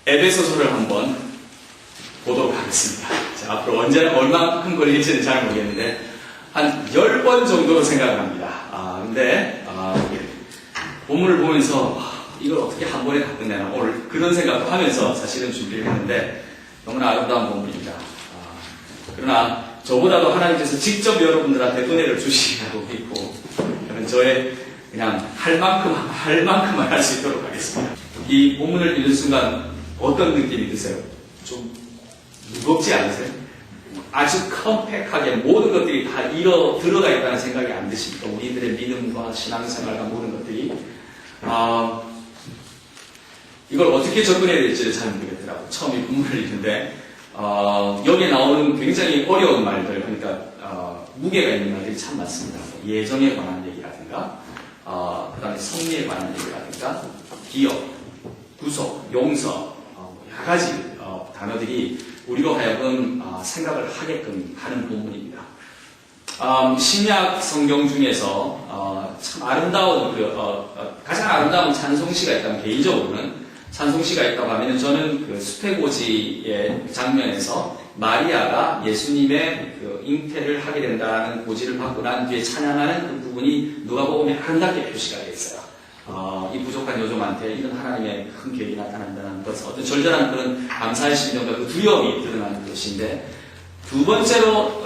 에베소서를 한번 보도록 하겠습니다. 자, 앞으로 얼마큼 걸릴지는 잘 모르겠는데, 한 10번 정도로 생각을 합니다. 근데, 본문을 보면서, 이걸 어떻게 한 번에 다 끝내나, 오늘 그런 생각도 하면서 사실은 준비를 했는데, 너무나 아름다운 본문입니다. 그러나, 저보다도 하나님께서 직접 여러분들한테 은혜를 주시고 있고, 저는 저의 그냥 할 만큼만 할 수 있도록 하겠습니다. 이 본문을 읽는 순간 어떤 느낌이 드세요? 좀 무겁지 않으세요? 아주 컴팩하게 모든 것들이 다 들어가 있다는 생각이 안 드십니까? 우리들의 믿음과 신앙생활과 모든 것들이. 이걸 어떻게 접근해야 될지를 잘 모르겠더라고요. 처음 이 본문을 읽는데, 여기에 나오는 굉장히 어려운 말들, 그러니까, 무게가 있는 말들이 참 많습니다. 예정에 관한 얘기라든가, 그 다음에 성리에 관한 얘기라든가, 기업, 구속, 용서, 여러 가지 단어들이 우리로 하여금 생각을 하게끔 하는 본문입니다. 신약 성경 중에서 참 아름다운 가장 아름다운 찬송시가 있다면, 개인적으로는 찬송시가 있다고 하면 저는 그 수태고지의 장면에서 마리아가 예수님의 그 잉태를 하게 된다는 고지를 받고 난 뒤에 찬양하는 그 부분이 누가복음에 아름답게 표시가 되어 있어요. 이 부족한 여종한테 이런 하나님의 큰 계획이 나타난다는 것, 어떤 절절한 그런 감사의 심정과 그 두려움이 드러나는 것인데, 두 번째로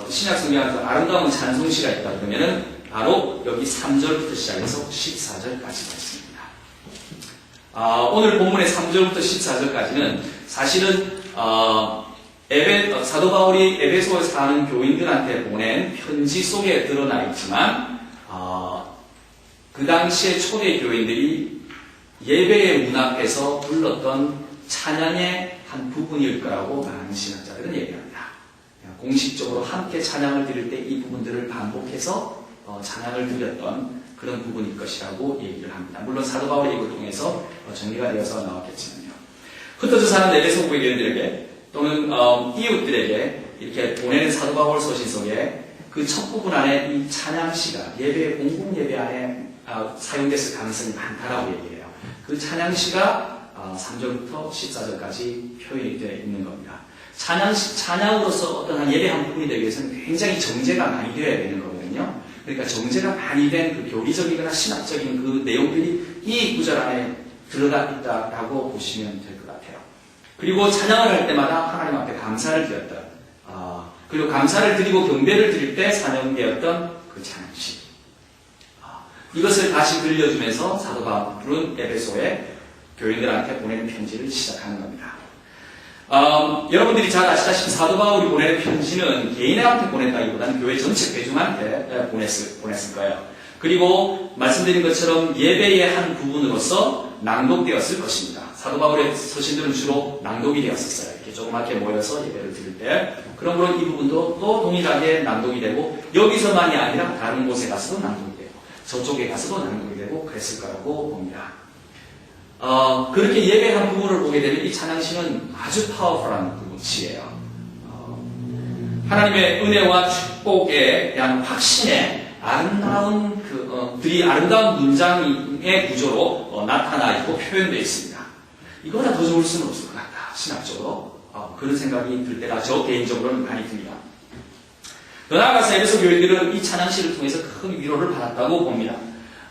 신약 성경에서 아름다운 찬송시가 있다 그러면은 바로 여기 3절부터 시작해서 14절까지가 있습니다. 오늘 본문의 3절부터 14절까지는 사실은 사도 바울이 에베소에 사는 교인들한테 보낸 편지 속에 드러나 있지만, 그 당시에 초대 교인들이 예배의 문 앞에서 불렀던 찬양의 한 부분일 거라고 많은 신학자들은 얘기합니다. 공식적으로 함께 찬양을 드릴 때 이 부분들을 반복해서 찬양을 드렸던 그런 부분일 것이라고 얘기를 합니다. 물론 사도 바울의 이걸 통해서 정리가 되어서 나왔겠지만요. 흩어져 사는 에베소 교인들에게 또는 이웃들에게 이렇게 보내는 사도 바울 서신 속에 그 첫 부분 안에 이 찬양시가 공공 예배 안에 사용됐을 가능성이 많다라고 얘기해요. 그 찬양시가 3절부터 14절까지 표현이 되어 있는 겁니다. 찬양으로서 어떤 한 예배 한 부분이 되기 위해서는 굉장히 정제가 많이 되어야 되는 거거든요. 그러니까 정제가 많이 된 그 교리적이거나 신학적인 그 내용들이 이 구절 안에 들어가 있다라고 보시면 될 것 같아요. 그리고 찬양을 할 때마다 하나님 앞에 감사를 드렸던, 그리고 감사를 드리고 경배를 드릴 때 사용되었던 그 찬양시. 이것을 다시 들려주면서 사도 바울은 에베소의 교인들한테 보내는 편지를 시작하는 겁니다. 여러분들이 잘 아시다시피 사도 바울이 보내는 편지는 개인한테 보냈다기보다는 교회 전체 회중한테 보냈을 거예요. 그리고 말씀드린 것처럼 예배의 한 부분으로서 낭독되었을 것입니다. 사도 바울의 서신들은 주로 낭독이 되었었어요. 이렇게 조그맣게 모여서 예배를 드릴 때. 그러므로 이 부분도 또 동일하게 낭독이 되고, 여기서만이 아니라 다른 곳에 가서도 낭독이 되고, 저쪽에 가서도 낭독이 되고 그랬을 거라고 봅니다. 그렇게 예배 한 부분을 보게 되면 이 찬양시는 아주 파워풀한 부분이에요. 하나님의 은혜와 축복에 대한 확신의 아름다운 아름다운 문장의 구조로 나타나 있고 표현되어 있습니다. 이거보다 더 좋을 수는 없을 것 같다, 신학적으로. 그런 생각이 들 때가 저 개인적으로는 많이 듭니다. 더 나아가서 에베소 교인들은 이 찬양시를 통해서 큰 위로를 받았다고 봅니다.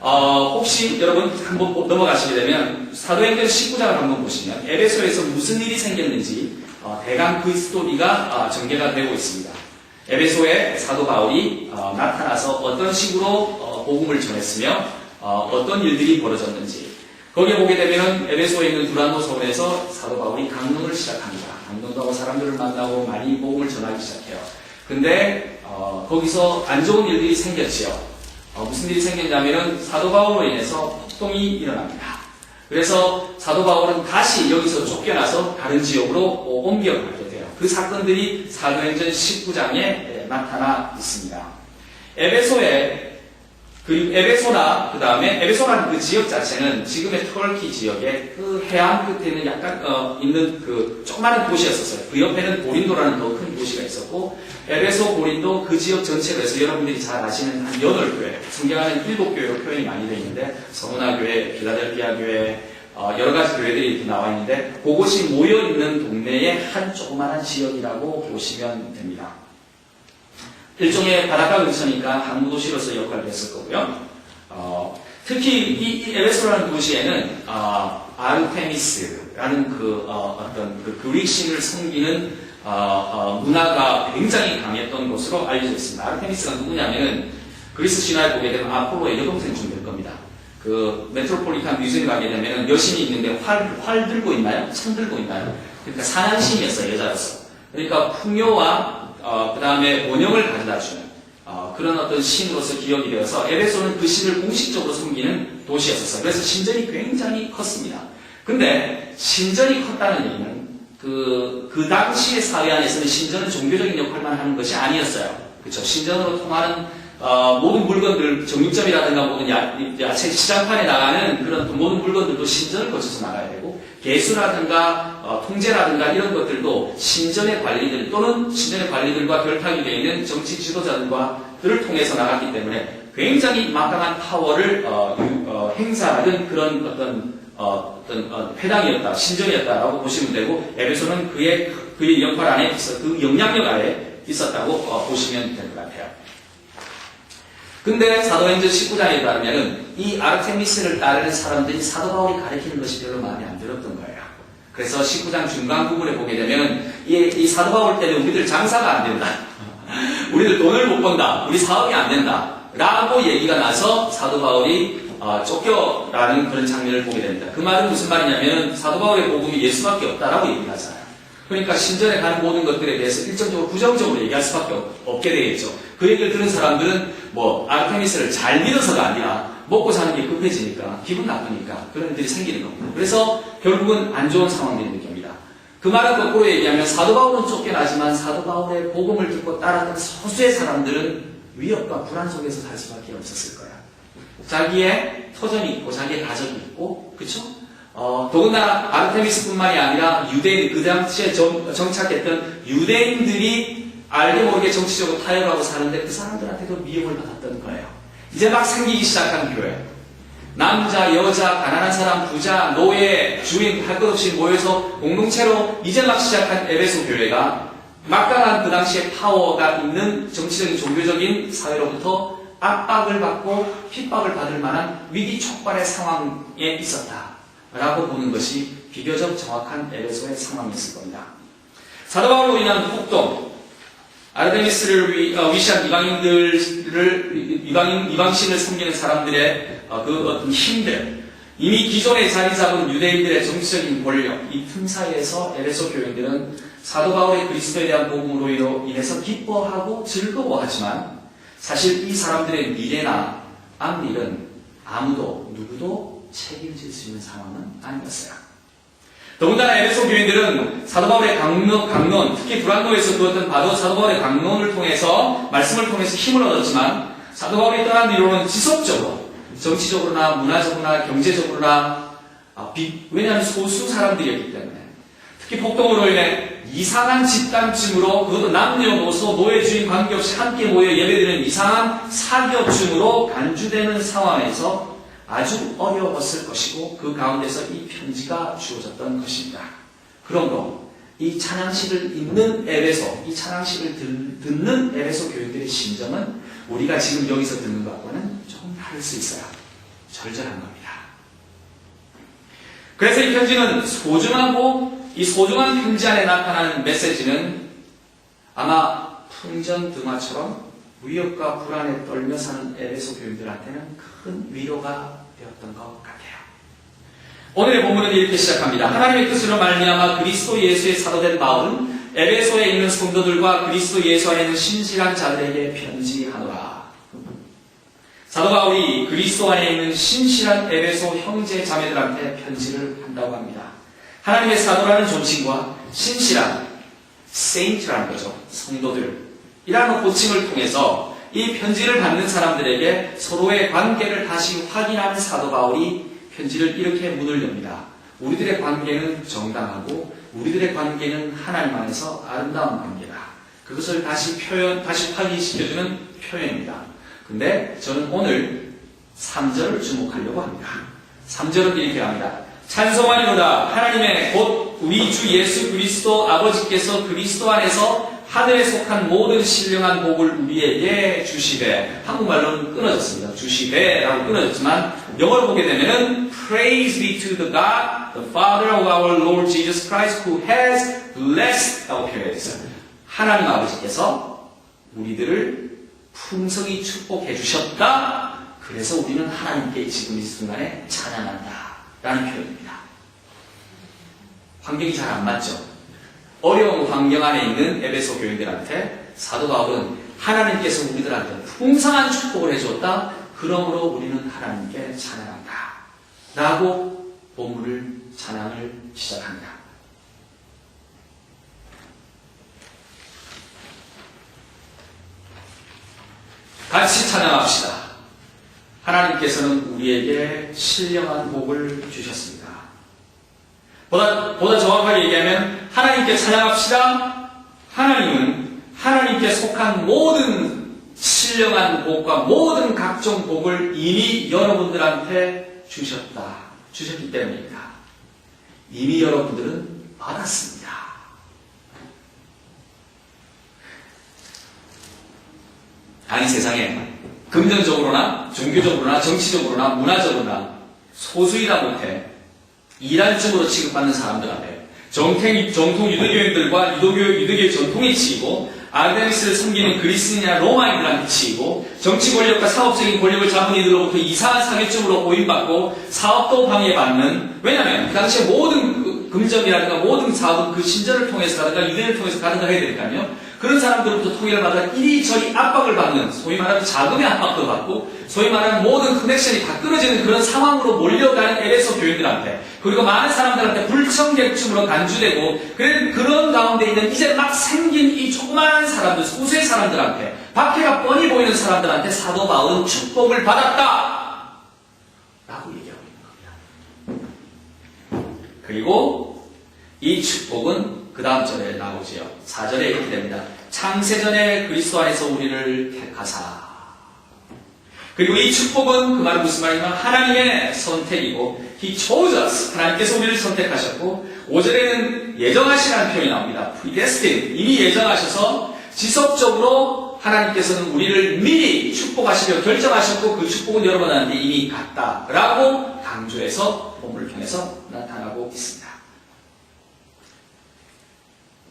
혹시 여러분 한번 넘어가시게 되면 사도행전 19장을 한번 보시면 에베소에서 무슨 일이 생겼는지 대강 그 스토리가 전개가 되고 있습니다. 에베소에 사도 바울이 나타나서 어떤 식으로 복음을 전했으며 어떤 일들이 벌어졌는지, 거기에 보게 되면 에베소에 있는 두란노 서원에서 사도 바울이 강론을 시작합니다. 강론도 하고 사람들을 만나고 많이 복음을 전하기 시작해요. 근데 거기서 안 좋은 일들이 생겼지요. 무슨 일이 생겼냐면은 사도 바울로 인해서 폭동이 일어납니다. 그래서 사도 바울은 다시 여기서 쫓겨나서 다른 지역으로 옮겨가게 돼요. 그 사건들이 사도행전 19장에 나타나 있습니다. 에베소나, 그 다음에 에베소라는 그 지역 자체는 지금의 터키 지역의 그 해안 끝에는 약간 있는 그 조그마한 도시였었어요. 그 옆에는 고린도라는 더 큰 도시가 있었고, 에베소, 고린도 그 지역 전체로 해서 여러분들이 잘 아시는 한 8교회, 성경에는 7교회로 표현이 많이 되어 있는데, 서문화 교회, 필라델피아 교회, 여러 가지 교회들이 이렇게 나와 있는데 그곳이 모여 있는 동네의 한 조그마한 지역이라고 보시면 됩니다. 일종의 바닷가 근처니까 항구 도시로서 역할을 했을 거고요. 특히 이 에베소라는 도시에는 아르테미스라는 어떤 그릭 신을 섬기는 문화가 굉장히 강했던 것으로 알려져 있습니다. 아르테미스가 누구냐면은 그리스 신화에 보게 되면 아폴로의 여동생 중 될 겁니다. 그 메트로폴리탄 뮤지엄 가게 되면 여신이 있는데 활 들고 있나요? 창 들고 있나요? 그러니까 사냥신이었어요. 여자였어. 그러니까 풍요와 그 다음에 번영을 가져다 주는 그런 어떤 신으로서 기억이 되어서 에베소는 그 신을 공식적으로 섬기는 도시였었어요. 그래서 신전이 굉장히 컸습니다. 근데 신전이 컸다는 얘기는 그 당시의 사회 안에서는 신전은 종교적인 역할만 하는 것이 아니었어요. 그렇죠? 신전으로 통하는 모든 물건들, 정육점이라든가 모든 야채 시장판에 나가는 그런 모든 물건들도 신전을 거쳐서 나가야 되고, 개수라든가 통제라든가 이런 것들도 신전의 관리들 또는 신전의 관리들과 결탁이 되어 있는 정치 지도자들을 통해서 나갔기 때문에 굉장히 막강한 파워를 행사하는 그런 어떤 회당이었다, 신전이었다라고 보시면 되고, 에베소는 그의 역할 안에 그 영향력 아래 있었다고 보시면 될 것 같아요. 근데 사도행전 19장에 따르면 이 아르테미스를 따르는 사람들이 사도 바울이 가르치는 것이 별로 마음에 안 들었던 거예요. 그래서 19장 중간 부분에 보게 되면 이 사도 바울 때는 우리들 장사가 안 된다. 우리들 돈을 못 번다. 우리 사업이 안 된다. 라고 얘기가 나서 사도 바울이 쫓겨라는 그런 장면을 보게 됩니다. 그 말은 무슨 말이냐면 사도 바울의 복음이 예수밖에 없다라고 얘기하잖아요. 그러니까 신전에 가는 모든 것들에 대해서 일정적으로 부정적으로 얘기할 수밖에 없게 되겠죠. 그 얘기를 들은 사람들은 아르테미스를 잘 믿어서가 아니라 먹고 사는 게 급해지니까 기분 나쁘니까 그런 일들이 생기는 겁니다. 그래서 결국은 안 좋은 상황들이 느낍니다. 그 말은 거꾸로 얘기하면 사도 바울은 쫓겨나지만 사도 바울의 복음을 듣고 따랐던 소수의 사람들은 위협과 불안 속에서 살 수밖에 없었을 거야. 자기의 터전이 있고 자기의 가족이 있고, 그쵸? 더군다나 아르테미스뿐만이 아니라 유대인, 그 당시에 정착했던 유대인들이 알게 모르게 정치적으로 타협하고 사는데 그 사람들한테도 미움을 받았던 거예요. 이제 막 생기기 시작한 교회. 남자, 여자, 가난한 사람, 부자, 노예, 주인 할 것 없이 모여서 공동체로 이제 막 시작한 에베소 교회가 막강한 그 당시에 파워가 있는 정치적인 종교적인 사회로부터 압박을 받고 핍박을 받을 만한 위기 촉발의 상황에 있었다라고 보는 것이 비교적 정확한 에베소의 상황이었을 겁니다. 사도 바울로 인한 폭동, 아르테미스를 위시한 이방신을 섬기는 사람들의 그 어떤 힘들, 이미 기존에 자리 잡은 유대인들의 정치적인 권력, 이 틈 사이에서 에베소 교인들은 사도 바울의 그리스도에 대한 복음으로 인해서 기뻐하고 즐거워하지만 사실 이 사람들의 미래나 앞일은 누구도 책임질 수 있는 상황은 아니었어요. 더군다나 에베소 교인들은 사도 바울의 강론, 특히 불안노에서 그었던 사도 바울의 강론을 통해서, 말씀을 통해서 힘을 얻었지만, 사도 바울이 떠난 뒤로는 지속적으로, 정치적으로나 문화적으로나 경제적으로나, 왜냐하면 소수 사람들이었기 때문에, 특히 폭동으로 인해 이상한 집단쯤으로, 그것도 남녀노소, 노예주인 관계없이 함께 모여 예배드리는 이상한 사기업층으로 간주되는 상황에서 아주 어려웠을 것이고 그 가운데서 이 편지가 주어졌던 것입니다. 그러므로 이 찬양식을 읽는 에베소, 이 찬양식을 듣는 에베소 교인들의 심정은 우리가 지금 여기서 듣는 것과는 조금 다를 수 있어요. 절절한 겁니다. 그래서 이 편지는 소중하고 이 소중한 편지 안에 나타나는 메시지는 아마 풍전등화처럼 위협과 불안에 떨며 사는 에베소 교인들한테는 큰 위로가 되었던 것 같아요. 오늘의 본문은 이렇게 시작합니다. 하나님의 뜻으로 말미암아 그리스도 예수의 사도된 바울은 에베소에 있는 성도들과 그리스도 예수 안에 있는 신실한 자들에게 편지하노라. 사도 바울이 그리스도 안에 있는 신실한 에베소 형제 자매들한테 편지를 한다고 합니다. 하나님의 사도라는 존칭과 신실한 saint라는 거죠. 성도들이라는 호칭을 통해서 이 편지를 받는 사람들에게 서로의 관계를 다시 확인하는 사도 바울이 편지를 이렇게 문을 엽니다. 우리들의 관계는 정당하고 우리들의 관계는 하나님 안에서 아름다운 관계다. 그것을 다시 확인시켜주는 표현입니다. 근데 저는 오늘 3절을 주목하려고 합니다. 3절은 이렇게 합니다. 찬송하리로다. 하나님의 곧 우리 주 예수 그리스도 아버지께서 그리스도 안에서 하늘에 속한 모든 신령한 복을 우리에게 주시되. 한국말로는 끊어졌습니다. 주시되라고 끊어졌지만 영어로 보게 되면은 Praise be to the God, the Father of our Lord Jesus Christ, who has blessed 라고 표현했어요. 하나님 아버지께서 우리들을 풍성히 축복해 주셨다. 그래서 우리는 하나님께 지금 이 순간에 찬양한다 라는 표현입니다. 환경이 잘 안 맞죠? 어려운 환경 안에 있는 에베소 교인들한테 사도 바울은 하나님께서 우리들한테 풍성한 축복을 해주었다. 그러므로 우리는 하나님께 찬양한다 라고 본문을 찬양을 시작합니다. 같이 찬양합시다. 하나님께서는 우리에게 신령한 복을 주셨습니다. 보다 정확하게 얘기하면 하나님께 찬양합시다. 하나님은 하나님께 속한 모든 신령한 복과 모든 각종 복을 이미 여러분들한테 주셨기 때문입니다. 이미 여러분들은 받았습니다. 아니 세상에 금전적으로나 종교적으로나 정치적으로나 문화적으로나 소수이다 못해 이단적으로 취급받는 사람들한테 정통 유대교인들과 유대교의 전통에 치이고 아르테미스를 섬기는 그리스인이나 로마인들한테 치이고 정치 권력과 사업적인 권력을 잡은 이들로부터 이상한 사기적으로 오인받고 사업도 방해받는. 왜냐하면 그 당시에 모든 금전이라든가 모든 사업은 그 신전을 통해서 가든가 유대인을 통해서 가든가 해야 되니까요. 그런 사람들로부터 통일을 받아 이리저리 압박을 받는, 소위 말하는 자금의 압박도 받고 소위 말하는 모든 커넥션이 다 끊어지는 그런 상황으로 몰려가는 에베소 교인들한테, 그리고 많은 사람들한테 불청객증으로 간주되고 그런 가운데 있는 이제 막 생긴 이 조그마한 사람들, 소수의 사람들한테, 박해가 뻔히 보이는 사람들한테 사도 바울은 축복을 받았다 라고 얘기하고 있는 겁니다. 그리고 이 축복은 그 다음 절에 나오지요. 4절에 이렇게 됩니다. 창세전에 그리스도 안에서 우리를 택하사. 그리고 이 축복은 그 말은 무슨 말이냐면 하나님의 선택이고 He chose us. 하나님께서 우리를 선택하셨고 5절에는 예정하시라는 표현이 나옵니다. predestined. 이미 예정하셔서 지속적으로 하나님께서는 우리를 미리 축복하시려 결정하셨고 그 축복은 여러분한테 이미 갔다라고 강조해서 본문을 통해서 나타나고 있습니다.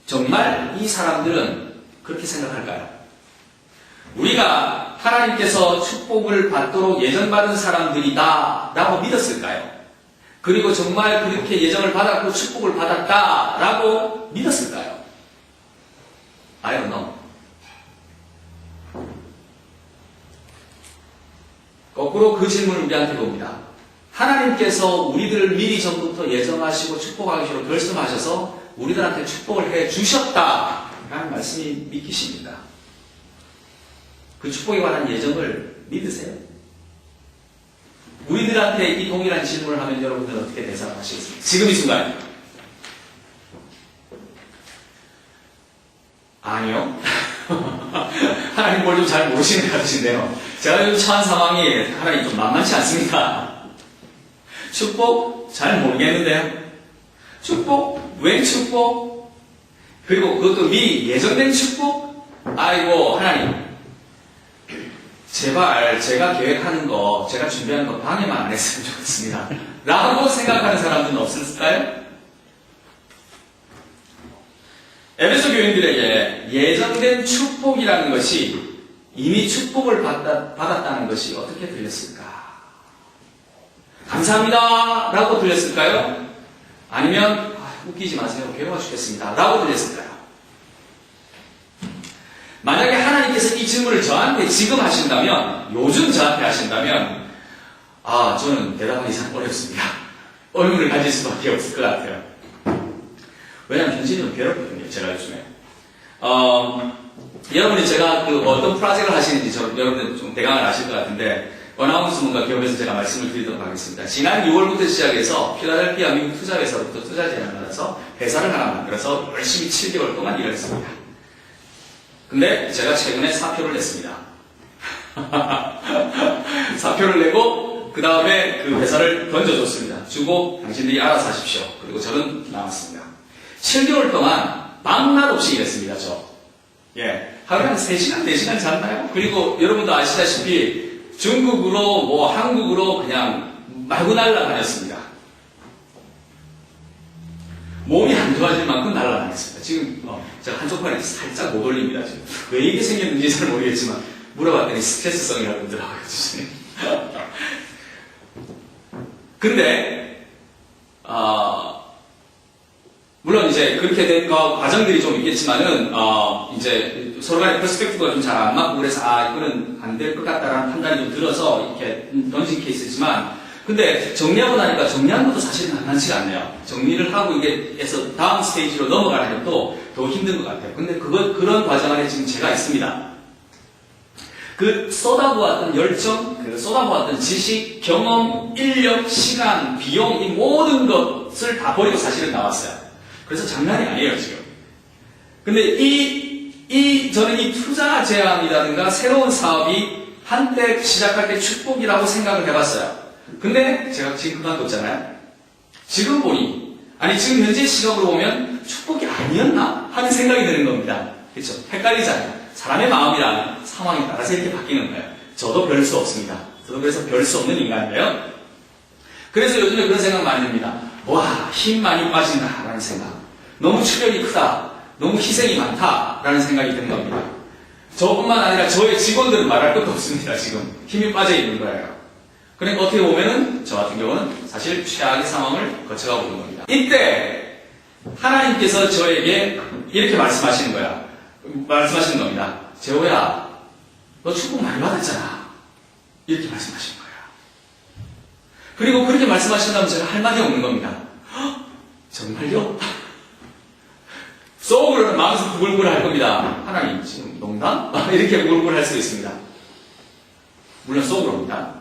정말 이 사람들은 그렇게 생각할까요? 우리가 하나님께서 축복을 받도록 예정받은 사람들이다 라고 믿었을까요? 그리고 정말 그렇게 예정을 받았고 축복을 받았다 라고 믿었을까요? I don't know. 거꾸로 그 질문을 우리한테 봅니다. 하나님께서 우리들을 미리 전부터 예정하시고 축복하시기로 결심하셔서 우리들한테 축복을 해 주셨다라는 말씀이 믿기십니다. 그 축복에 관한 예정을 믿으세요? 우리들한테 이 동일한 질문을 하면 여러분들은 어떻게 대답하시겠습니까? 지금 이 순간. 아니요. 하나님 뭘 좀 잘 모르시는 것 같으신데요. 제가 요즘 처한 상황이 하나님 좀 만만치 않습니다. 축복 잘 모르겠는데요. 축복? 웬 축복? 그리고 그것도 미리 예정된 축복? 아이고 하나님 제발 제가 계획하는 거 제가 준비하는 거 방해만 안 했으면 좋겠습니다 라고 생각하는 사람들은 없을까요? 에베소 교인들에게 예정된 축복이라는 것이 이미 축복을 받았다는 것이 어떻게 들렸을까? 감사합니다 라고 들렸을까요? 아니면 웃기지 마세요. 괴로워 죽겠습니다. 라고 들렸을까요? 만약에 하나님께서 이 질문을 저한테 지금 하신다면, 요즘 저한테 하신다면, 저는 대답하기 참 어렵습니다. 의문을 가질 수밖에 없을 것 같아요. 왜냐하면 현실이 좀 괴롭거든요. 제가 요즘에. 여러분이 제가 어떤 프로젝트를 하시는지 여러분들 좀 대강을 아실 것 같은데, 어나운스먼과 기업에서 제가 말씀을 드리도록 하겠습니다. 지난 6월부터 시작해서 필라델피아 미국 투자회사로부터 투자 제안을 받아서 회사를 하나 만들어서 열심히 7개월 동안 일을 했습니다. 근데 제가 최근에 사표를 냈습니다. 사표를 내고 그 다음에 그 회사를 던져줬습니다. 주고 당신들이 알아서 하십시오. 그리고 저는 나왔습니다. 7개월 동안 밤낮 없이 일했습니다. 하루에 한 3시간, 4시간 잤나요? 그리고 여러분도 아시다시피 중국으로 뭐 한국으로 그냥 말고 날아다녔습니다. 몸이 안 좋아질 만큼 날아다녔습니다. 지금 제가 한쪽 팔이 살짝 못 올립니다. 지금 왜 이게 생겼는지 잘 모르겠지만 물어봤더니 스트레스성이라고 그러더라고요. 근데 물론 이제 그렇게 된 과정들이 좀 있겠지만은 이제 서로 간의 퍼스펙티브가 좀 잘 안 맞고 그래서 이거는 안 될 것 같다라는 판단이 좀 들어서 이렇게 던진 케이스지만 근데 정리하고 나니까 정리하는 것도 사실은 만만치가 않네요. 정리를 하고 이게 해서 다음 스테이지로 넘어가는 것도 더 힘든 것 같아요. 근데 그런 과정 안에 지금 제가 있습니다. 그 쏟아부었던 열정, 그 쏟아부었던 지식, 경험, 인력, 시간, 비용 이 모든 것을 다 버리고 사실은 나왔어요. 그래서 장난이 아니에요 지금. 근데 저는 이 투자 제안이라든가 새로운 사업이 한때 시작할 때 축복이라고 생각을 해봤어요. 근데 제가 지금 그만뒀잖아요. 지금 보니 지금 현재 시각으로 보면 축복이 아니었나 하는 생각이 드는 겁니다. 그렇죠? 헷갈리잖아요. 사람의 마음이란 상황에 따라서 이렇게 바뀌는 거예요. 저도 별 수 없습니다. 저도 그래서 별 수 없는 인간인데요. 그래서 요즘에 그런 생각 많이 듭니다. 와, 힘 많이 빠진다라는 생각. 너무 출혈이 크다. 너무 희생이 많다라는 생각이 드는 겁니다. 저뿐만 아니라 저의 직원들은 말할 것도 없습니다. 지금 힘이 빠져 있는 거예요. 그러니까 어떻게 보면은 저 같은 경우는 사실 최악의 상황을 거쳐가고 있는 겁니다. 이때 하나님께서 저에게 이렇게 말씀하시는 겁니다. 재호야, 너 축복 많이 받았잖아. 이렇게 말씀하시는 거예요. 그리고 그렇게 말씀하신다면 제가 할 말이 없는 겁니다. 헉, 정말요? 속으로는 마음에서 부글부글 할 겁니다. 하나님, 지금 농담? 이렇게 부글부글 할 수 있습니다. 물론 속으로입니다.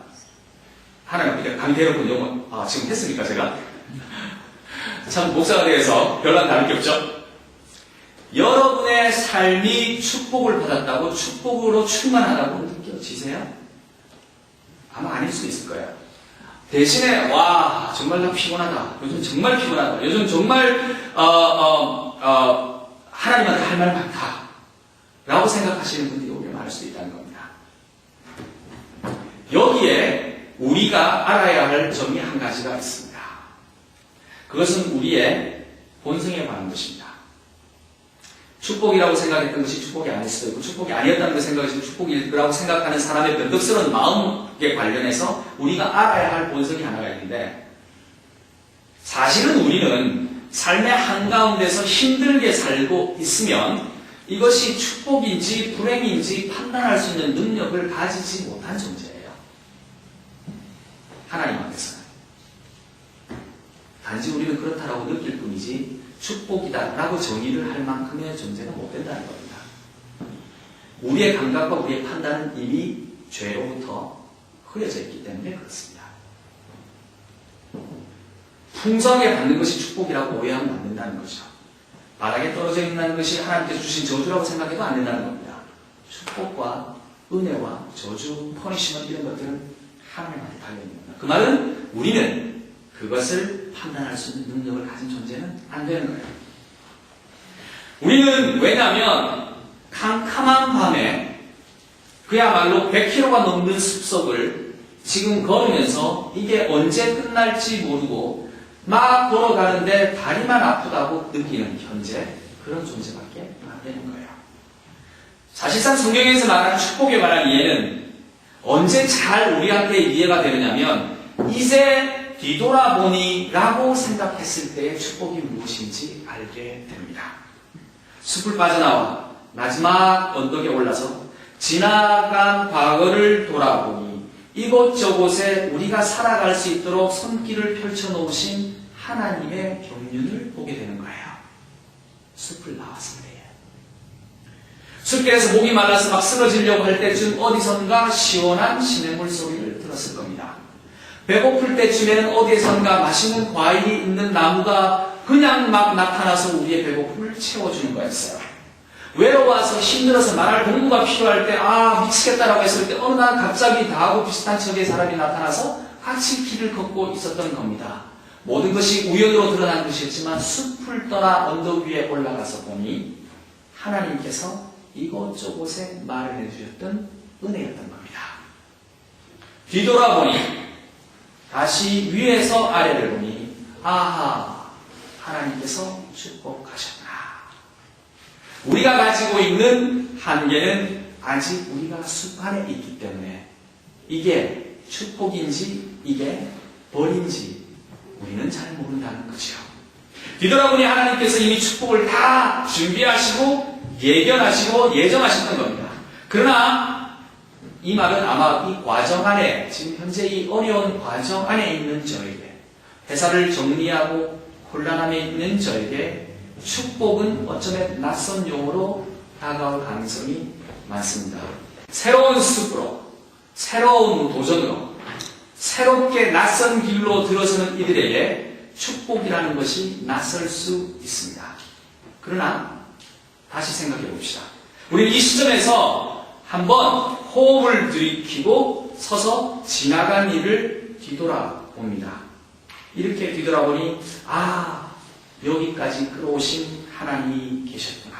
하나님, 강의 대놓고 영어, 지금 했습니까, 제가? 참, 목사가 되어서 별반 다를 게 없죠? 여러분의 삶이 축복을 받았다고, 축복으로 충만하다고 느껴지세요? 아마 아닐 수 있을 거예요. 대신에, 정말 나 피곤하다. 요즘 정말 피곤하다. 요즘 정말, 하나님한테 할 말 많다. 라고 생각하시는 분들이 오히려 많을 수 있다는 겁니다. 여기에 우리가 알아야 할 점이 한 가지가 있습니다. 그것은 우리의 본성에 관한 것입니다. 축복이라고 생각했던 것이 축복이 아닐 수도 있고 축복이 아니었다는 걸 생각해서 축복이라고 생각하는 사람의 변덕스러운 마음에 관련해서 우리가 알아야 할 본성이 하나가 있는데 사실은 우리는 삶의 한가운데서 힘들게 살고 있으면 이것이 축복인지 불행인지 판단할 수 있는 능력을 가지지 못한 존재예요. 하나님 앞에서는. 단지 우리는 그렇다라고 느낄 뿐이지 축복이다라고 정의를 할 만큼의 존재가 못 된다는 겁니다. 우리의 감각과 우리의 판단은 이미 죄로부터 흐려져 있기 때문에 그렇습니다. 풍성하게 받는 것이 축복이라고 오해하면 안 된다는 거죠. 바닥에 떨어져 있는 것이 하나님께서 주신 저주라고 생각해도 안 된다는 겁니다. 축복과 은혜와 저주, 퍼니시먼트 이런 것들은 하나님한테 달려있는 겁니다. 그 말은 우리는 그것을 판단할 수 있는 능력을 가진 존재는 안 되는 거예요. 우리는 왜냐하면 캄캄한 밤에 그야말로 100km가 넘는 숲속을 지금 걸으면서 이게 언제 끝날지 모르고 막 걸어가는데 다리만 아프다고 느끼는 현재 그런 존재밖에 안 되는 거예요. 사실상 성경에서 말하는 축복에 관한 이해는 언제 잘 우리한테 이해가 되느냐면 이제 뒤돌아보니 라고 생각했을 때의 축복이 무엇인지 알게 됩니다. 숲을 빠져나와 마지막 언덕에 올라서 지나간 과거를 돌아보니 이곳저곳에 우리가 살아갈 수 있도록 손길을 펼쳐놓으신 하나님의 경륜을 보게 되는 거예요. 숲을 나왔을 때에. 숲길에서 목이 말라서 막 쓰러지려고 할 때쯤 어디선가 시원한 시냇물 소리를 들었을 겁니다. 배고플 때쯤에는 어디선가 맛있는 과일이 있는 나무가 그냥 막 나타나서 우리의 배고픔을 채워주는 거였어요. 외로워서 힘들어서 말할 공부가 필요할 때 미치겠다라고 했을 때 어느 날 갑자기 나하고 비슷한 처지의 사람이 나타나서 같이 길을 걷고 있었던 겁니다. 모든 것이 우연으로 드러난 것이었지만 숲을 떠나 언덕 위에 올라가서 보니 하나님께서 이곳저곳에 마련해 주셨던 은혜였던 겁니다. 뒤돌아보니 다시 위에서 아래를 보니 아하, 하나님께서 축복하셨구나. 우리가 가지고 있는 한계는 아직 우리가 숲 안에 있기 때문에 이게 축복인지 이게 벌인지 우리는 잘 모른다는 거죠. 뒤돌아보니 하나님께서 이미 축복을 다 준비하시고 예견하시고 예정하셨던 겁니다. 그러나 이 말은 아마 이 과정 안에, 지금 현재 이 어려운 과정 안에 있는 저에게, 회사를 정리하고 혼란함에 있는 저에게 축복은 어쩌면 낯선 용어로 다가올 가능성이 많습니다. 새로운 숲으로, 새로운 도전으로, 새롭게 낯선 길로 들어서는 이들에게 축복이라는 것이 낯설 수 있습니다. 그러나 다시 생각해 봅시다. 우리는 이 시점에서 한번 호흡을 들이키고 서서 지나간 일을 뒤돌아봅니다. 이렇게 뒤돌아보니 여기까지 끌어오신 하나님이 계셨구나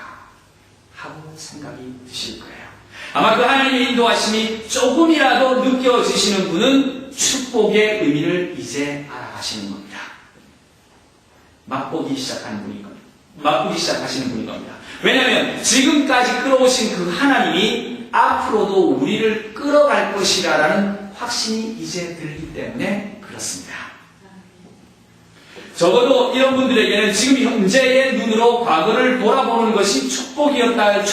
하고 생각이 드실 거예요. 아마 그 하나님의 인도하심이 조금이라도 느껴지시는 분은 축복의 의미를 이제 알아가시는 겁니다. 맛보기 시작하시는 분인 겁니다. 왜냐하면 지금까지 끌어오신 그 하나님이 앞으로도 우리를 끌어갈 것이라는 확신이 이제 들기 때문에 그렇습니다. 적어도 이런 분들에게는 지금 현재의 눈으로 과거를 돌아보는 것이 축복이었네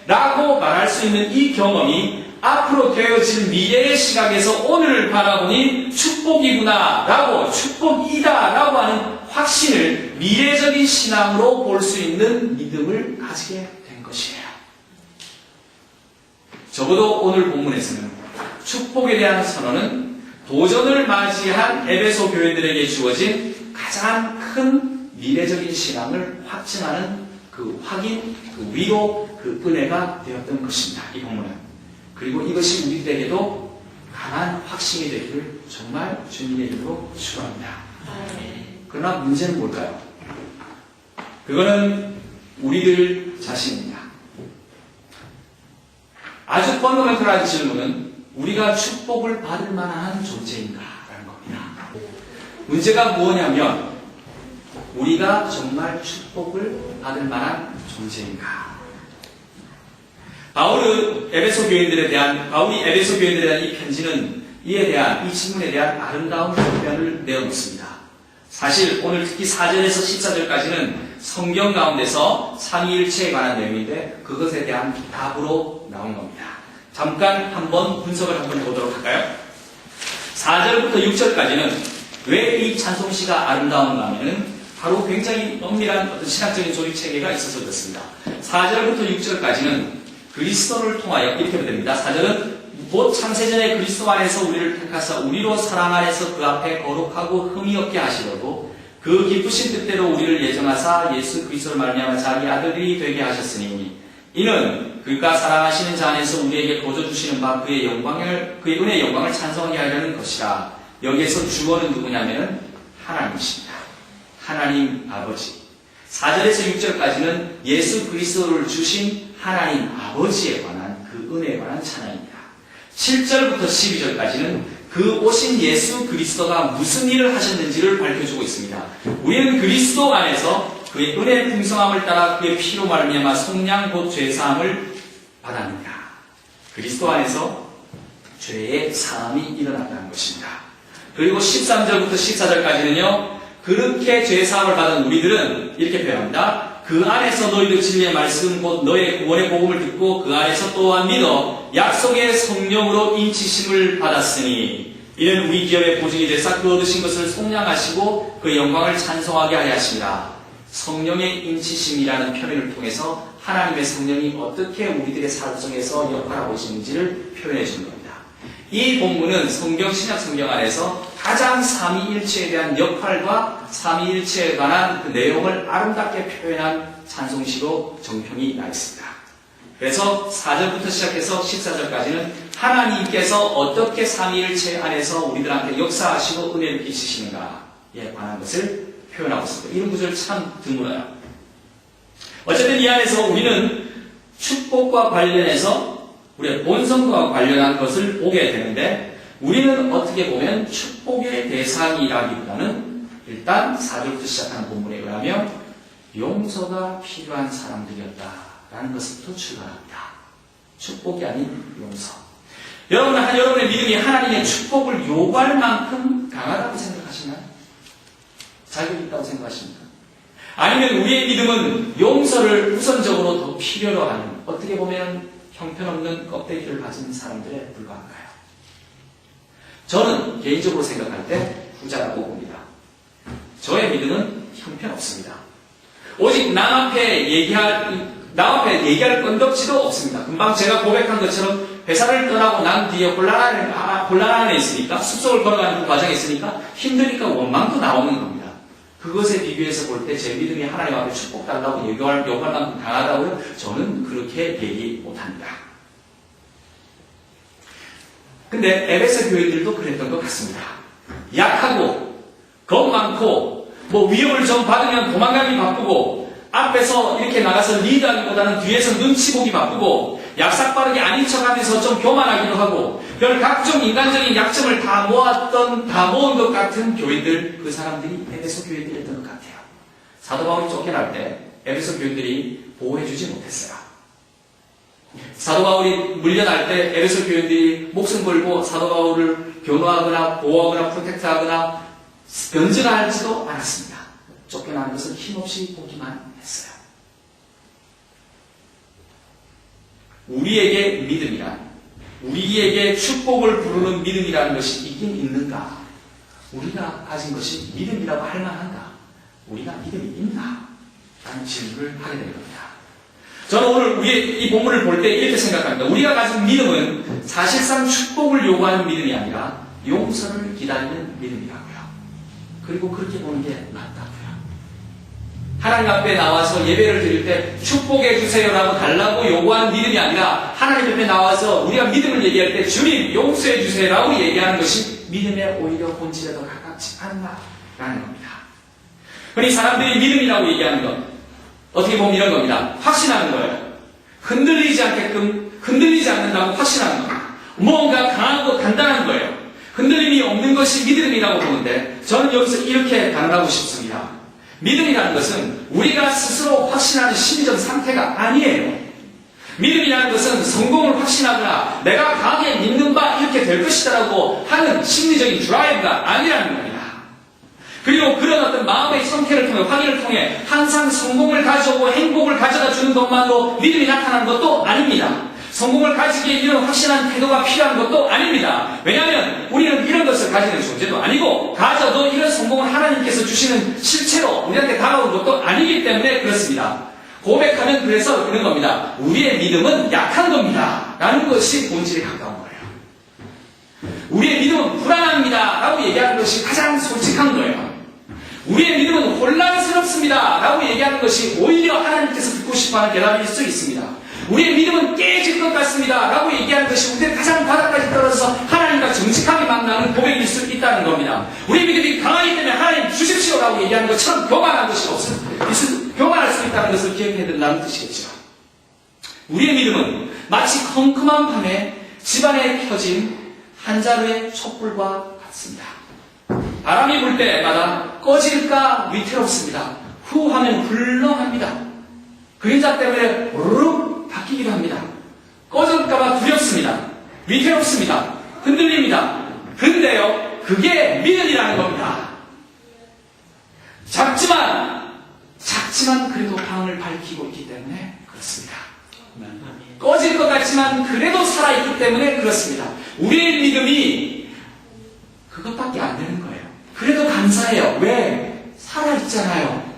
라고 말할 수 있는 이 경험이 앞으로 되어질 미래의 시각에서 오늘을 바라보니 축복이구나 라고, 축복이다 라고 하는 확신을 미래적인 신앙으로 볼 수 있는 믿음을 가지게 된 것이에요. 적어도 오늘 본문에서는 축복에 대한 선언은 도전을 맞이한 에베소 교회들에게 주어진 가장 큰 미래적인 신앙을 확증하는 그 확인, 그 위로, 그 은혜가 되었던 것입니다. 이 본문은. 그리고 이것이 우리들에게도 강한 확신이 되기를 정말 주님의 이름으로 축원합니다. 그러나 문제는 뭘까요? 그거는 우리들 자신입니다. 아주 펀더멘털한 질문은 우리가 축복을 받을 만한 존재인가? 라는 겁니다. 문제가 뭐냐면 우리가 정말 축복을 받을 만한 존재인가? 바울이 에베소 교인들에 대한 이 편지는 이 질문에 대한 아름다운 답변을 내어놓습니다. 사실 오늘 특히 4절에서 14절까지는 성경 가운데서 삼위일체에 관한 내용인데 그것에 대한 답으로 나온 겁니다. 잠깐 한번 분석을 한번 보도록 할까요? 4절부터 6절까지는 왜 이 찬송시가 아름다운가 하면은 바로 굉장히 엄밀한 어떤 신학적인 조직 체계가 있어서 그렇습니다. 4절부터 6절까지는 그리스도를 통하여 이렇게 됩니다. 4절은 곧 창세전에 그리스도 안에서 우리를 택하사 우리로 사랑 안에서 그 앞에 거룩하고 흠이 없게 하시려고 그 기쁘신 뜻대로 우리를 예정하사 예수 그리스도를 말미암아 자기 아들이 되게 하셨으니 이는 그가 사랑하시는 자 안에서 우리에게 거저 주시는 바 그의 은혜의 영광을 찬송하게 하려는 것이라. 여기에서 주어는 누구냐면 하나님이십니다. 하나님 아버지. 4절에서 6절까지는 예수 그리스도를 주신 하나님 아버지에 관한 그 은혜에 관한 찬양입니다. 7절부터 12절까지는 그 오신 예수 그리스도가 무슨 일을 하셨는지를 밝혀주고 있습니다. 우리는 그리스도 안에서 그의 은혜의 풍성함을 따라 그의 피로 말미암아 속량 곧 죄사함을 받았느니라. 그리스도 안에서 죄의 사함이 일어났다는 것입니다. 그리고 13절부터 14절까지는요. 그렇게 죄사함을 받은 우리들은 이렇게 표현합니다. 그 안에서 너희도 진리의 말씀 곧 너의 구원의 복음을 듣고 그 안에서 또한 믿어 약속의 성령으로 인치심을 받았으니 이는 우리 기업의 보증이 되사 그 얻으신 것을 속량하시고 그 영광을 찬송하게 하려 하십니다. 성령의 인치심이라는 표현을 통해서 하나님의 성령이 어떻게 우리들의 사정에서 역할하고 있는지를 표현해 주는 겁니다. 이 본문은 신약 성경 안에서 가장 삼위일체에 대한 역할과 삼위일체에 관한 그 내용을 아름답게 표현한 찬송시로 정평이 나 있습니다. 그래서 4절부터 시작해서 14절까지는 하나님께서 어떻게 삼위일체 안에서 우리들한테 역사하시고 은혜를 끼치시는가에 관한 것을 표현하고 있습니다. 이런 구절 참 드물어요. 어쨌든 이 안에서 우리는 축복과 관련해서 우리의 본성과 관련한 것을 보게 되는데, 우리는 어떻게 보면 축복의 대상이라기보다는 일단 4절부터 시작하는 본문에 의하면 용서가 필요한 사람들이었다라는 것부터 출발합니다. 축복이 아닌 용서. 여러분의 믿음이 하나님의 축복을 요구할 만큼 강하다고 생각하시나요? 자격이 있다고 생각하십니까? 아니면 우리의 믿음은 용서를 우선적으로 더 필요로 하는, 어떻게 보면 형편없는 껍데기를 가진 사람들에 불과한가요? 저는 개인적으로 생각할 때 후자라고 봅니다. 저의 믿음은 형편없습니다. 오직 남 앞에 얘기할 건덕지도 없습니다. 금방 제가 고백한 것처럼 회사를 떠나고 난 뒤에 곤란 안에 있으니까, 숲속을 걸어가는 그 과정에 있으니까 힘드니까 원망도 나오는 겁니다. 그것에 비교해서 볼 때 제 믿음이 하나님 앞에 축복 달라고 요구할 만큼 강하다고요? 저는 그렇게 얘기 못합니다. 근데 에베소 교회들도 그랬던 것 같습니다. 약하고 겁 많고 위협을 좀 받으면 도망가기 바쁘고, 앞에서 이렇게 나가서 리드하기보다는 뒤에서 눈치 보기 바쁘고, 약삭빠르게 아닌 척하면서 좀 교만하기도 하고, 별 각종 인간적인 약점을 다 모은 것 같은 교인들, 그 사람들이 에베소 교인들이었던 것 같아요. 사도 바울이 쫓겨날 때 에베소 교인들이 보호해주지 못했어요. 사도 바울이 물려날 때 에베소 교인들이 목숨 걸고 사도 바울을 변호하거나 보호하거나 프로텍트하거나 변증하지도 않았습니다. 쫓겨나는 것을 힘없이 보기만 했어요. 우리에게 믿음이란, 우리에게 축복을 부르는 믿음이라는 것이 있긴 있는가? 우리가 가진 것이 믿음이라고 할 만한가? 우리가 믿음이 있나? 라는 질문을 하게 되는 겁니다. 저는 오늘 우리의 이 본문을 볼 때 이렇게 생각합니다. 우리가 가진 믿음은 사실상 축복을 요구하는 믿음이 아니라 용서를 기다리는 믿음이라고요. 그리고 그렇게 보는 게 맞다고요. 하나님 앞에 나와서 예배를 드릴 때 축복해 주세요라고 달라고 요구하는 믿음이 아니라, 하나님 앞에 나와서 우리가 믿음을 얘기할 때 주님 용서해 주세요라고 얘기하는 것이 믿음의 오히려 본질에 더 가깝지 않나라는 겁니다. 그러니 사람들이 믿음이라고 얘기하는 것, 어떻게 보면 이런 겁니다. 확신하는 거예요. 흔들리지 않는다고 확신하는 겁니다. 무언가 강하고 단단한 거예요. 흔들림이 없는 것이 믿음이라고 보는데, 저는 여기서 이렇게 단언하고 싶습니다. 믿음이라는 것은 우리가 스스로 확신하는 심리적 상태가 아니에요. 믿음이라는 것은 성공을 확신하거나 내가 강하게 믿는 바 이렇게 될 것이다라고 하는 심리적인 드라이브가 아니라는 겁니다. 그리고 그런 어떤 마음의 성태를 통해, 확인을 통해 항상 성공을 가져오고 행복을 가져다 주는 것만으로 믿음이 나타나는 것도 아닙니다. 성공을 가지기에 이런 확실한 태도가 필요한 것도 아닙니다. 왜냐하면 우리는 이런 것을 가지는 존재도 아니고, 가져도 이런 성공을 하나님께서 주시는 실체로 우리한테 다가오는 것도 아니기 때문에 그렇습니다. 고백하면 그래서 그런 겁니다. 우리의 믿음은 약한 겁니다. 라는 것이 본질에 가까운 거예요. 우리의 믿음은 불안합니다. 라고 얘기하는 것이 가장 솔직한 거예요. 우리의 믿음은 혼란스럽습니다. 라고 얘기하는 것이 오히려 하나님께서 듣고 싶어하는 대답일 수 있습니다. 우리의 믿음은 깨질 것 같습니다. 라고 얘기하는 것이 우리의 가장 바닥까지 떨어져서 하나님과 정직하게 만나는 고백일 수 있다는 겁니다. 우리의 믿음이 강하기 때문에 하나님 주십시오 라고 얘기하는 것처럼 교만한 것이 교만할 수 있다는 것을 기억해야 된다는 뜻이겠죠. 우리의 믿음은 마치 컴컴한 밤에 집안에 켜진 한 자루의 촛불과 같습니다. 바람이 불 때마다 꺼질까 위태롭습니다. 후 하면 훌렁합니다. 그림자 때문에 우르르 바뀌기도 합니다. 꺼질까봐 두렵습니다. 위태롭습니다. 흔들립니다. 근데요, 그게 믿음이라는 겁니다. 작지만 그래도 방을 밝히고 있기 때문에 그렇습니다. 꺼질 것 같지만 그래도 살아있기 때문에 그렇습니다. 우리의 믿음이 그것밖에 안 되는 거예요. 그래도 감사해요. 왜? 살아있잖아요.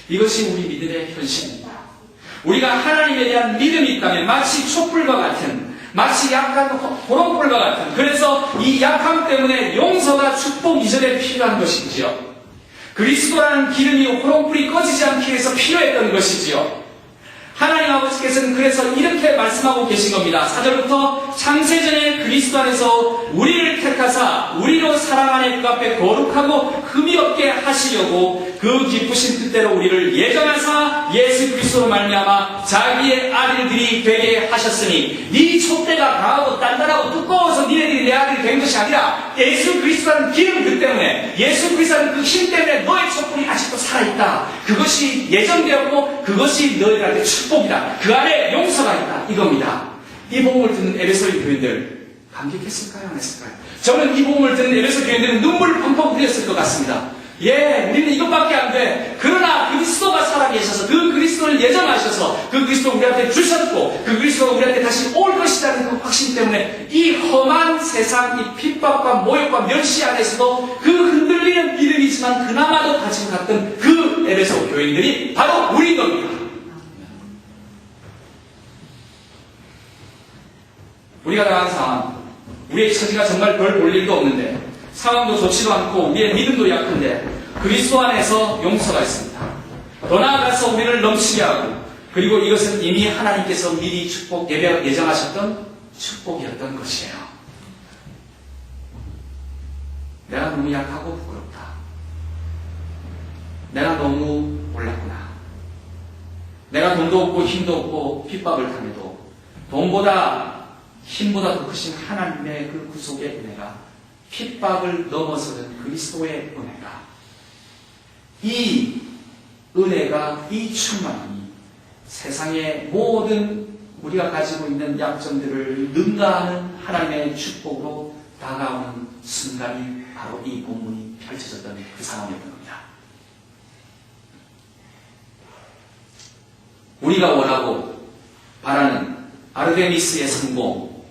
이것이 우리 믿음의 현실입니다. 우리가 하나님에 대한 믿음이 있다면 마치 촛불과 같은, 마치 약한 호롱불과 같은, 그래서 이 약함 때문에 용서가 축복 이전에 필요한 것이지요. 그리스도라는 기름이 호롱불이 꺼지지 않기 위해서 필요했던 것이지요. 하나님 아버지께서는 그래서 이렇게 말씀하고 계신 겁니다. 4절부터 창세전에 그리스도 안에서 우리를 택하사 우리로 사랑 안에 그 앞에 거룩하고 흠이 없게 하시려고 그 기쁘신 뜻대로 우리를 예정하사 예수 그리스도로 말미암아 자기의 아들들이 되게 하셨으니 네 촛대가 강하고 단단하고 두꺼워서 니네들이 내 아들이 된 것이 아니라 예수 그리스도라는 기름 그 때문에 예수 그리스도라는 그 힘 때문에 너의 촛불이 아직도 살아있다. 그것이 예정되었고 그것이 너희들한테 축복이다. 그 안에 용서가 있다. 이겁니다. 이 복음을 듣는 에베소의 교인들 감격했을까요? 안 했을까요? 저는 이 복음을 듣는 에베소 교인들은 눈물을 펑펑 흘렸을 것 같습니다. 예, 우리는 이것밖에 안 돼. 그러나 그리스도가 살아계셔서 그 그리스도를 예정하셔서 그 그리스도가 우리한테 주셨고 그 그리스도가 우리한테 다시 올 것이라는 그 확신 때문에 이 험한 세상, 이 핍박과 모욕과 멸시 안에서도 그 흔들리는 믿음이지만 그나마도 가지고 갔던 그 에베소 교인들이 바로 우리인 겁니다. 우리가 당한 상황, 우리의 처지가 정말 별 볼 일도 없는데 상황도 좋지도 않고 우리의 믿음도 약한데 그리스도 안에서 용서가 있습니다. 더 나아가서 우리를 넘치게 하고 그리고 이것은 이미 하나님께서 미리 축복 예정하셨던 축복이었던 것이에요. 내가 너무 약하고 부끄럽다. 내가 너무 몰랐구나. 내가 돈도 없고 힘도 없고 핍박을 당해도 돈보다 힘보다 더 크신 하나님의 그 구속의 은혜가 핍박을 넘어서는 그리스도의 은혜가 이 은혜가 이 충만함이 세상의 모든 우리가 가지고 있는 약점들을 능가하는 하나님의 축복으로 다가오는 순간이 바로 이 본문이 펼쳐졌던 그 상황이었던 겁니다. 우리가 원하고 바라는 아르데미스의 성공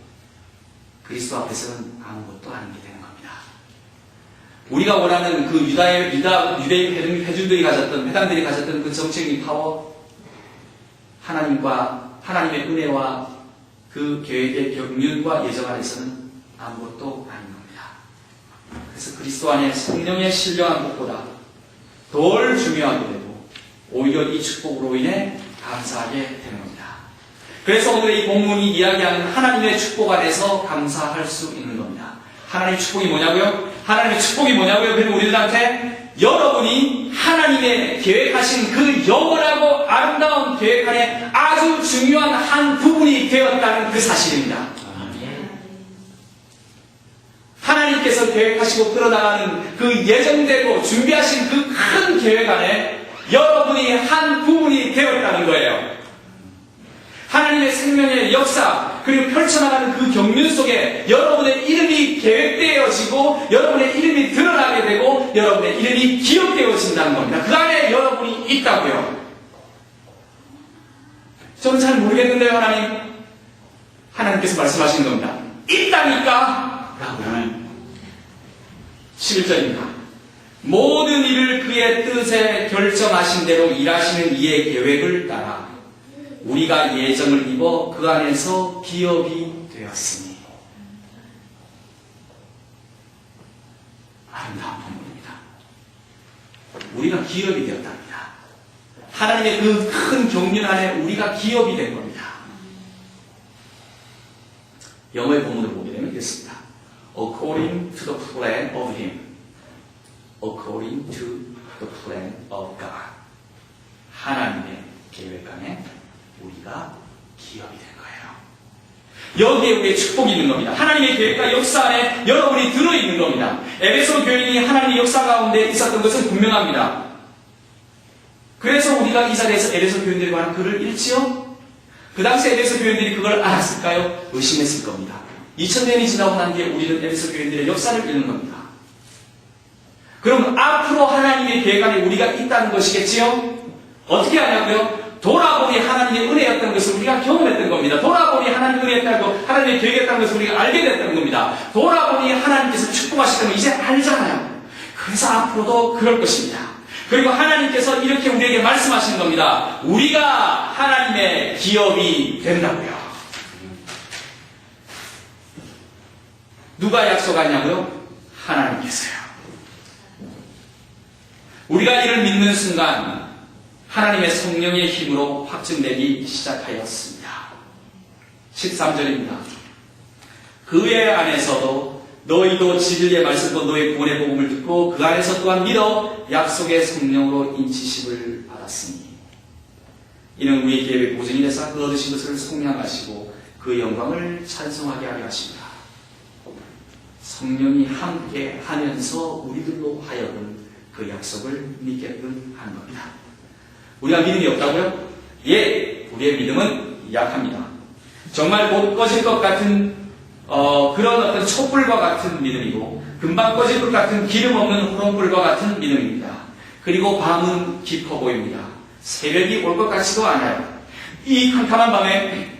그리스도 앞에서는 아무것도 아닌 게 되는 겁니다. 우리가 원하는 그 유대인 회중들이 가졌던, 회당들이 가졌던 그 정책인 파워, 하나님의 은혜와 그 계획의 경륜과 예정 안에서는 아무것도 아닌 겁니다. 그래서 그리스도 안에 성령의 신령한 것보다 덜 중요하게도 오히려 이 축복으로 인해 감사하게 되는 겁니다. 그래서 오늘 이 본문이 이야기하는 하나님의 축복 안에서 감사할 수 있는 겁니다. 하나님의 축복이 뭐냐고요? 하나님의 축복이 뭐냐고요? 그리고 우리들한테 여러분이 하나님의 계획하신 그 영원하고 아름다운 계획 안에 아주 중요한 한 부분이 되었다는 그 사실입니다. 하나님께서 계획하시고 끌어나가는 그 예정되고 준비하신 그 큰 계획 안에 여러분이 한 부분이 되었다는 거예요. 하나님의 생명의 역사 그리고 펼쳐나가는 그 경륜 속에 여러분의 이름이 계획되어지고 여러분의 이름이 드러나게 되고 여러분의 이름이 기억되어진다는 겁니다. 그 안에 여러분이 있다고요. 저는 잘 모르겠는데요. 하나님께서 말씀하시는 겁니다. 있다니까 라고요. 11절입니다. 모든 일을 그의 뜻에 결정하신 대로 일하시는 이의 계획을 따라 우리가 예정을 입어 그 안에서 기업이 되었으니. 아름다운 본문입니다. 우리가 기업이 되었답니다. 하나님의 그 큰 경륜 안에 우리가 기업이 된 겁니다. 영어의 본문을 보게 되면 이렇습니다. According to the plan of Him. According to the plan of God. 하나님의 계획 안에 우리가 기업이 된 거예요. 여기에 우리의 축복이 있는 겁니다. 하나님의 계획과 역사 안에 여러분이 들어있는 겁니다. 에베소 교인이 하나님의 역사 가운데 있었던 것은 분명합니다. 그래서 우리가 이 자리에서 에베소 교인들에 관한 글을 읽지요? 그 당시 에베소 교인들이 그걸 알았을까요? 의심했을 겁니다. 2000년이 지나고 난 뒤에 우리는 에베소 교인들의 역사를 읽는 겁니다. 그럼 앞으로 하나님의 계획 안에 우리가 있다는 것이겠지요? 어떻게 하냐고요? 돌아보니 하나님의 은혜였던 것을 우리가 경험했던 겁니다. 돌아보니 하나님의 은혜였다고 하나님의 계획이었다는 것을 우리가 알게 됐던 겁니다. 돌아보니 하나님께서 축복하시던 걸 이제 알잖아요. 그래서 앞으로도 그럴 것입니다. 그리고 하나님께서 이렇게 우리에게 말씀하시는 겁니다. 우리가 하나님의 기업이 된다고요. 누가 약속하냐고요? 하나님께서요. 우리가 이를 믿는 순간 하나님의 성령의 힘으로 확증되기 시작하였습니다. 13절입니다. 그의 안에서도 너희도 진리의 말씀과 너희 구원의 복음을 듣고 그 안에서 또한 믿어 약속의 성령으로 인치심을 받았으니 이는 우리 기업의 보증이 되사 그 얻으신 것을 속량하시고 그 영광을 찬송하게 하려 하십니다. 성령이 함께 하면서 우리들로 하여금 그 약속을 믿게끔 하는 겁니다. 우리가 믿음이 없다고요? 예, 우리의 믿음은 약합니다. 정말 곧 꺼질 것 같은 그런 어떤 촛불과 같은 믿음이고 금방 꺼질 것 같은 기름 없는 호롱불과 같은 믿음입니다. 그리고 밤은 깊어 보입니다. 새벽이 올 것 같지도 않아요. 이 캄캄한 밤에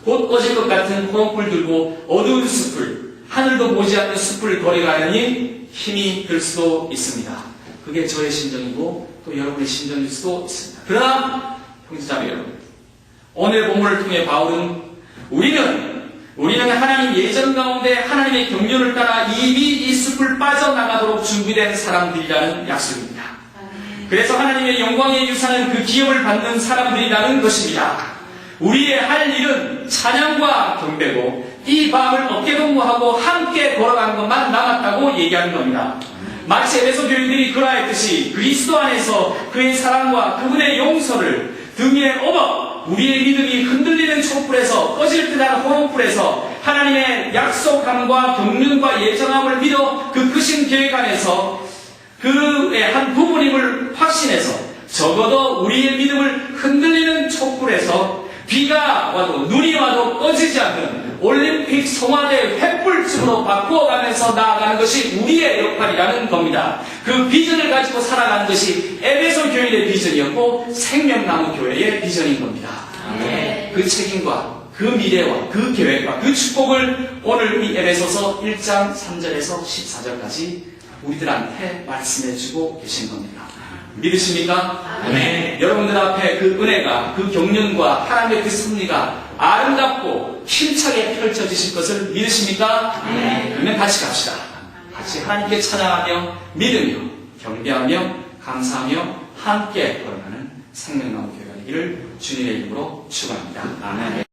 곧 꺼질 것 같은 호롱불 들고 어두운 숲을, 하늘도 보지 않는 숲을 걸어가려니 힘이 들 수도 있습니다. 그게 저의 심정이고 또 여러분의 심정일 수도 있습니다. 그러나 형제자매 여러분, 오늘 본문을 통해 바울은 우리는 하나님 예전 가운데 하나님의 경륜을 따라 이미 이 숲을 빠져나가도록 준비된 사람들이라는 약속입니다. 그래서 하나님의 영광의 유산은 그 기업을 받는 사람들이라는 것입니다. 우리의 할 일은 찬양과 경배고 이 밤을 어깨동무하고 함께 걸어가는 것만 남았다고 얘기하는 겁니다. 마치 에베소 교인들이 그러했듯이 그리스도 안에서 그의 사랑과 그분의 용서를 등에 업어 우리의 믿음이 흔들리는 촛불에서 꺼질 듯한 호롱불에서 하나님의 약속함과 경륜과 예정함을 믿어 그 크신 계획 안에서 그의 한 부분임을 확신해서 적어도 우리의 믿음을 흔들리는 촛불에서 비가 와도 눈이 와도 꺼지지 않는 올림픽 송화대 횃불쯤으로 바꾸어가면서 나아가는 것이 우리의 역할이라는 겁니다. 그 비전을 가지고 살아가는 것이 에베소 교인의 비전이었고 생명나무 교회의 비전인 겁니다. 네. 그 책임과 그 미래와 그 계획과 그 축복을 오늘 이 에베소서 1장 3절에서 14절까지 우리들한테 말씀해주고 계신 겁니다. 믿으십니까? 네. 여러분들 앞에 그 은혜가, 그 경륜과 하나님의 그 섭리가 아름답고 힘차게 펼쳐지실 것을 믿으십니까? 네. 그러면 같이 갑시다. 같이 하나님께 찬양하며 믿으며 경배하며 감사하며 함께 걸어가는 생명나무 교회가 되기를 주님의 이름으로 축원합니다. 아멘.